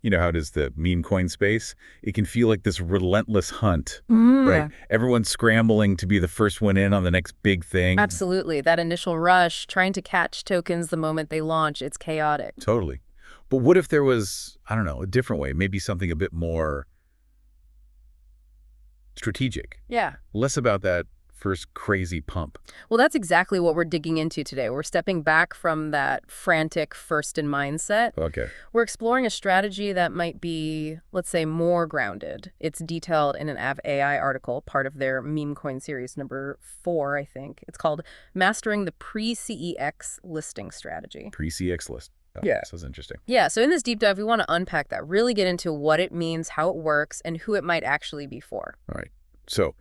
You know how it is the meme coin space? It can feel like this relentless hunt, right? Mm. Everyone's scrambling to be the first one in on the next big thing. Absolutely. That initial rush, trying to catch tokens the moment they launch, it's chaotic. Totally. But what if there was, I don't know, a different way, maybe something a bit more strategic, Yeah. less about that first crazy pump? Well, that's exactly what we're digging into today. We're stepping back from that frantic first-in mindset. Okay. We're exploring a strategy that might be, let's say, more grounded. It's detailed in an AI article, part of their meme coin series, number 4, I think. It's called Mastering the Pre-CEX Listing Strategy. Pre-CEX list. Oh, Yeah. this is interesting. Yeah, so in this deep dive, we want to unpack that, really get into what it means, how it works, and who it might actually be for. All right. So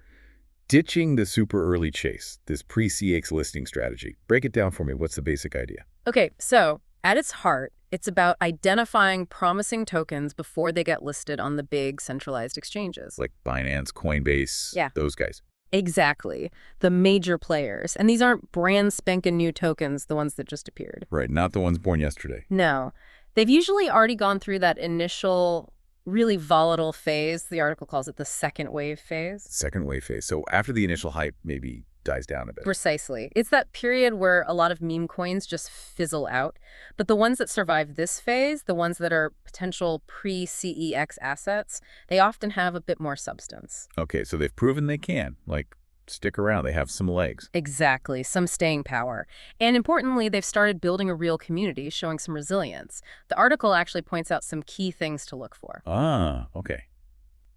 ditching the super early chase, this pre-CEX listing strategy. Break it down for me. What's the basic idea? Okay, so at its heart, it's about identifying promising tokens before they get listed on the big centralized exchanges. Like Binance, Coinbase, Yeah. those guys. Exactly. The major players. And these aren't brand spanking new tokens, the ones that just appeared. Right, not the ones born yesterday. No. They've usually already gone through that initial, really volatile phase. The article calls it the second wave phase. Second wave phase. So after the initial hype maybe dies down a bit. Precisely. It's that period where a lot of meme coins just fizzle out. But the ones that survive this phase, the ones that are potential pre-CEX assets, they often have a bit more substance. Okay, so they've proven they can, like, stick around. They have some legs. Exactly, some staying power. And importantly, they've started building a real community, showing some resilience. The article actually points out some key things to look for. Ah, okay.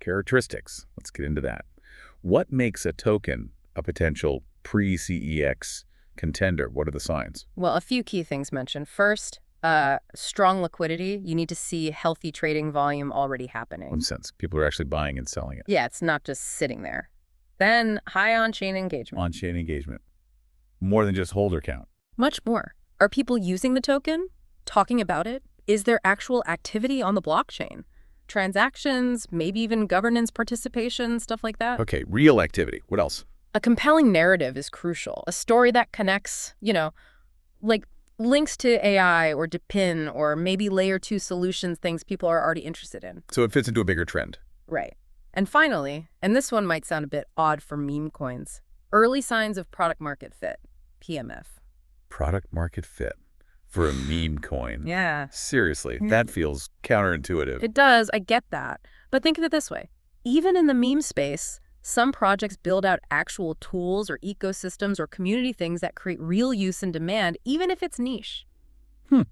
Characteristics. Let's get into that. What makes a token a potential pre-CEX contender? What are the signs? Well, a few key things mentioned. First, strong liquidity. You need to see healthy trading volume already happening. One sense. People are actually buying and selling it. Yeah, it's not just sitting there. Then high on-chain engagement. On-chain engagement. More than just holder count. Much more. Are people using the token? Talking about it? Is there actual activity on the blockchain? Transactions, maybe even governance participation, stuff like that? Okay, real activity. What else? A compelling narrative is crucial. A story that connects, like links to AI or to PIN or maybe layer 2 solutions, things people are already interested in. So it fits into a bigger trend. Right. And finally, and this one might sound a bit odd for meme coins, early signs of product market fit, PMF. Product market fit for a meme coin. Yeah. Seriously, that feels counterintuitive. It does, I get that. But think of it this way. Even in the meme space, some projects build out actual tools or ecosystems or community things that create real use and demand, even if it's niche.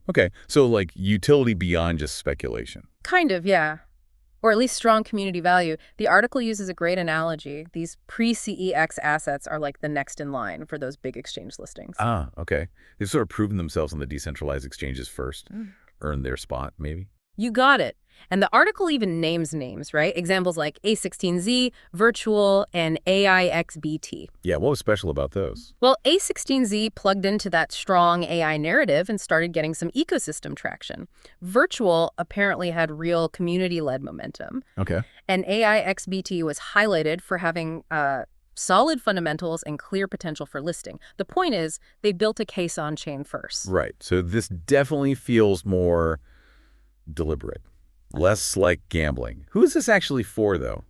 Okay, so like utility beyond just speculation. Kind of, yeah. Or at least strong community value. The article uses a great analogy. These pre-CEX assets are like the next in line for those big exchange listings. Ah, okay. They've sort of proven themselves on the decentralized exchanges first, earned their spot, maybe. You got it. And the article even names names, right? Examples like A16Z, Virtual, and AIXBT. Yeah, what was special about those? Well, A16Z plugged into that strong AI narrative and started getting some ecosystem traction. Virtual apparently had real community-led momentum. Okay. And AIXBT was highlighted for having solid fundamentals and clear potential for listing. The point is, they built a case on-chain first. Right. So this definitely feels more deliberate, less like gambling. Who is this actually for, though?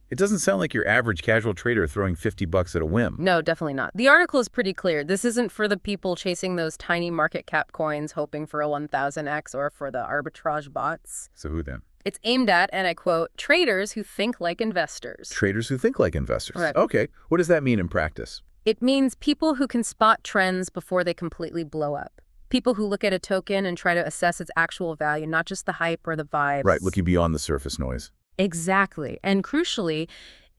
It doesn't sound like your average casual trader throwing $50 at a whim. No, definitely not. The article is pretty clear. This isn't for the people chasing those tiny market cap coins hoping for a 1000x or for the arbitrage bots. So who then? It's aimed at, and I quote, traders who think like investors. Traders who think like investors. Right. Okay. What does that mean in practice? It means people who can spot trends before they completely blow up. People who look at a token and try to assess its actual value, not just the hype or the vibes. Right, looking beyond the surface noise. Exactly. And crucially,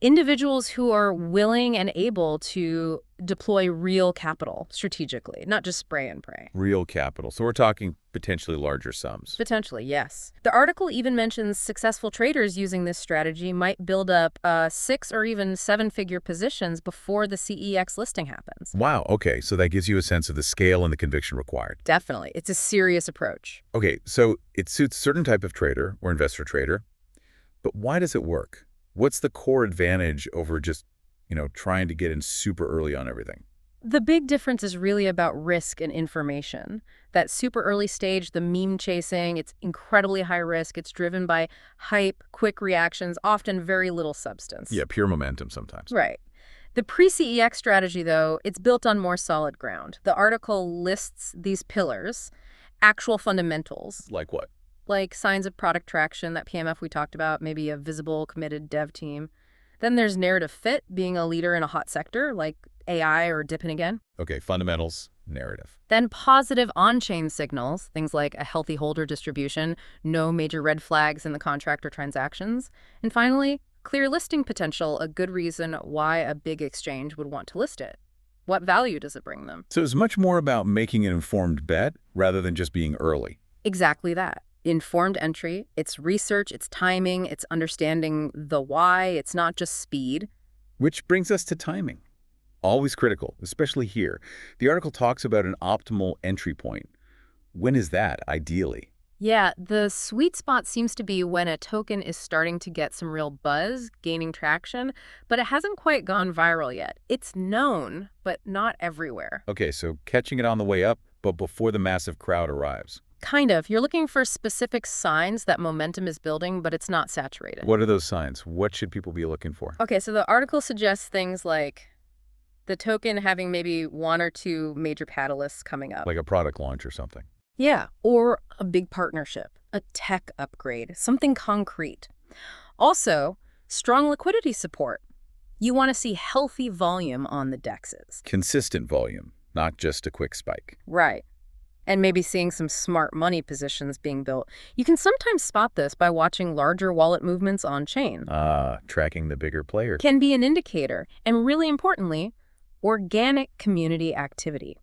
individuals who are willing and able to deploy real capital strategically, not just spray and pray. Real capital. So we're talking potentially larger sums. Potentially, yes. The article even mentions successful traders using this strategy might build up 6 or even 7-figure positions before the CEX listing happens. Wow, okay. So that gives you a sense of the scale and the conviction required. Definitely. It's a serious approach. Okay, so it suits a certain type of trader or investor trader, but why does it work? What's the core advantage over just, trying to get in super early on everything? The big difference is really about risk and information. That super early stage, the meme chasing, it's incredibly high risk. It's driven by hype, quick reactions, often very little substance. Yeah, pure momentum sometimes. Right. The pre-CEX strategy, though, it's built on more solid ground. The article lists these pillars, actual fundamentals, Like what? like signs of product traction, that PMF we talked about, maybe a visible, committed dev team. Then there's narrative fit, being a leader in a hot sector, like AI or dipping again. Okay, fundamentals, narrative. Then positive on-chain signals, things like a healthy holder distribution, no major red flags in the contract or transactions. And finally, clear listing potential, a good reason why a big exchange would want to list it. What value does it bring them? So it's much more about making an informed bet rather than just being early. Exactly that. Informed entry, it's research, it's timing, it's understanding the why, it's not just speed. Which brings us to timing. Always critical, especially here. The article talks about an optimal entry point. When is that, ideally? Yeah, the sweet spot seems to be when a token is starting to get some real buzz, gaining traction, but it hasn't quite gone viral yet. It's known, but not everywhere. Okay, so catching it on the way up, but before the massive crowd arrives. Kind of. You're looking for specific signs that momentum is building, but it's not saturated. What are those signs? What should people be looking for? Okay, so the article suggests things like the token having maybe one or two major catalysts coming up. Like a product launch or something. Yeah, or a big partnership, a tech upgrade, something concrete. Also, strong liquidity support. You want to see healthy volume on the DEXs. Consistent volume, not just a quick spike. Right. And maybe seeing some smart money positions being built. You can sometimes spot this by watching larger wallet movements on chain. Tracking the bigger players. Can be an indicator. And really importantly, organic community activity.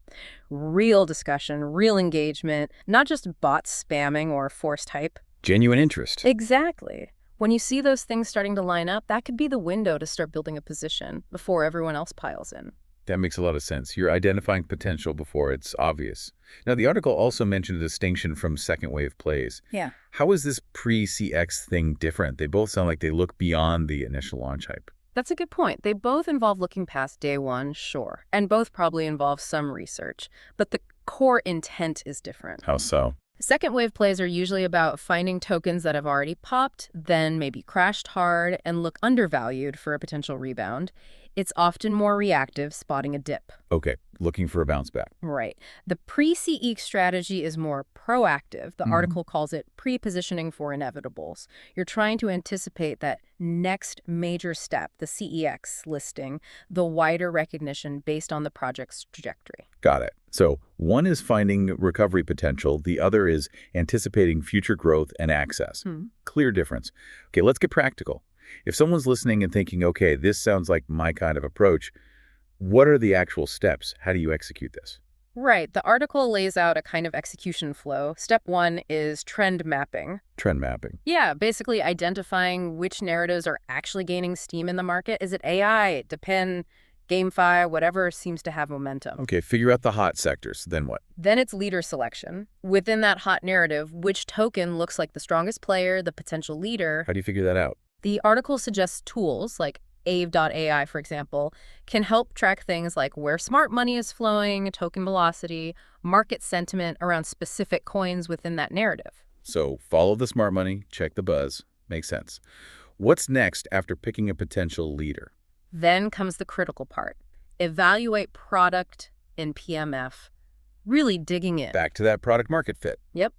Real discussion, real engagement, not just bots spamming or forced hype. Genuine interest. Exactly. When you see those things starting to line up, that could be the window to start building a position before everyone else piles in. That makes a lot of sense. You're identifying potential before it's obvious. Now, the article also mentioned a distinction from second wave plays. Yeah. How is this pre-CX thing different? They both sound like they look beyond the initial launch hype. That's a good point. They both involve looking past day one, sure, and both probably involve some research, but the core intent is different. How so? Second wave plays are usually about finding tokens that have already popped, then maybe crashed hard and look undervalued for a potential rebound. It's often more reactive, spotting a dip. Okay, looking for a bounce back. Right. The pre-CEX strategy is more proactive. The article calls it pre-positioning for inevitables. You're trying to anticipate that next major step, the CEX listing, the wider recognition based on the project's trajectory. Got it. So one is finding recovery potential. The other is anticipating future growth and access. Clear difference. Okay, let's get practical. If someone's listening and thinking, okay, this sounds like my kind of approach, what are the actual steps? How do you execute this? Right. The article lays out a kind of execution flow. Step one is trend mapping. Trend mapping. Yeah, basically identifying which narratives are actually gaining steam in the market. Is it AI, Depend, GameFi, whatever seems to have momentum? Okay, figure out the hot sectors. Then what? Then it's leader selection. Within that hot narrative, which token looks like the strongest player, the potential leader? How do you figure that out? The article suggests tools like Aave.ai, for example, can help track things like where smart money is flowing, token velocity, market sentiment around specific coins within that narrative. So follow the smart money, check the buzz. Makes sense. What's next after picking a potential leader? Then comes the critical part. Evaluate product in PMF, really digging in. Back to that product market fit. Yep.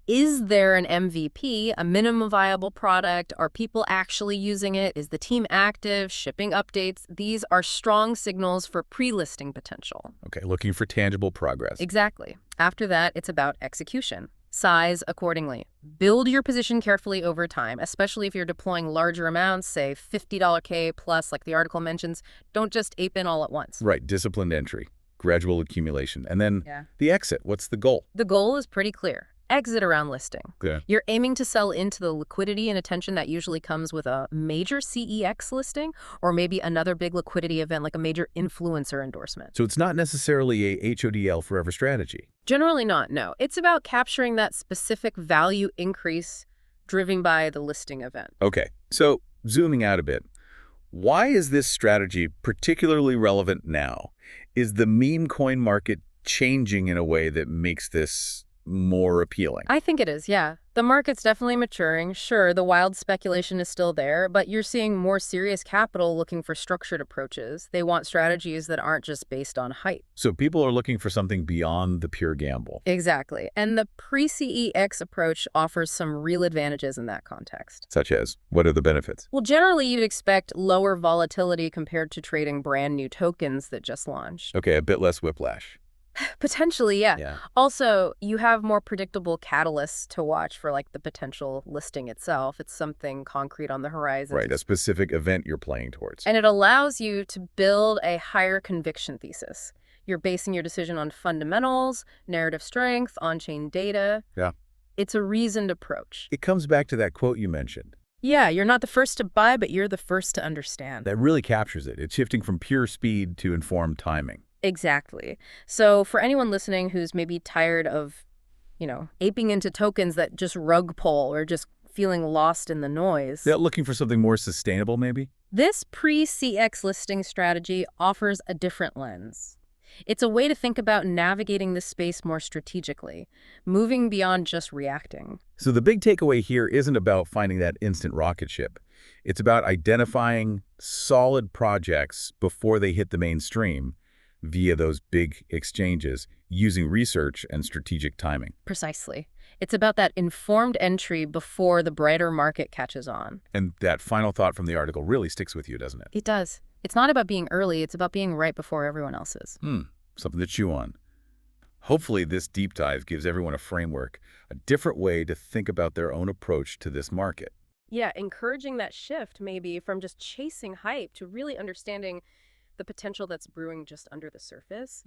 Is there an MVP, a minimum viable product? Are people actually using it? Is the team active, shipping updates? These are strong signals for pre-listing potential. Okay, looking for tangible progress. Exactly. After that, it's about execution. Size accordingly. Build your position carefully over time, especially if you're deploying larger amounts, say $50 K plus, like the article mentions. Don't just ape in all at once. Right, disciplined entry, gradual accumulation. And then Yeah. the exit. What's the goal? The goal is pretty clear. Exit around listing. Yeah. You're aiming to sell into the liquidity and attention that usually comes with a major CEX listing or maybe another big liquidity event like a major influencer endorsement. So it's not necessarily a HODL forever strategy. Generally not, no. It's about capturing that specific value increase driven by the listing event. Okay, so zooming out a bit, why is this strategy particularly relevant now? Is the meme coin market changing in a way that makes this more appealing? I think it is, yeah. The market's definitely maturing. Sure, the wild speculation is still there, but you're seeing more serious capital looking for structured approaches. They want strategies that aren't just based on hype. So people are looking for something beyond the pure gamble. Exactly. And the pre-CEX approach offers some real advantages in that context. Such as, what are the benefits? Well, generally, you'd expect lower volatility compared to trading brand new tokens that just launched. Okay, a bit less whiplash. Potentially, yeah. Yeah. Also, you have more predictable catalysts to watch for like the potential listing itself. It's something concrete on the horizon. Right, a specific event you're playing towards. And it allows you to build a higher conviction thesis. You're basing your decision on fundamentals, narrative strength, on-chain data. Yeah. It's a reasoned approach. It comes back to that quote you mentioned. Yeah, you're not the first to buy, but you're the first to understand. That really captures it. It's shifting from pure speed to informed timing. Exactly. So for anyone listening who's maybe tired of, aping into tokens that just rug pull or just feeling lost in the noise, They're looking for something more sustainable, maybe? this pre-CX listing strategy offers a different lens. It's a way to think about navigating this space more strategically, moving beyond just reacting. So the big takeaway here isn't about finding that instant rocket ship. It's about identifying solid projects before they hit the mainstream via those big exchanges, using research and strategic timing. Precisely. It's about that informed entry before the brighter market catches on. And that final thought from the article really sticks with you, doesn't it? It does. It's not about being early, it's about being right before everyone else is. Something to chew on. Hopefully this deep dive gives everyone a framework, a different way to think about their own approach to this market. Yeah, encouraging that shift maybe from just chasing hype to really understanding the potential that's brewing just under the surface.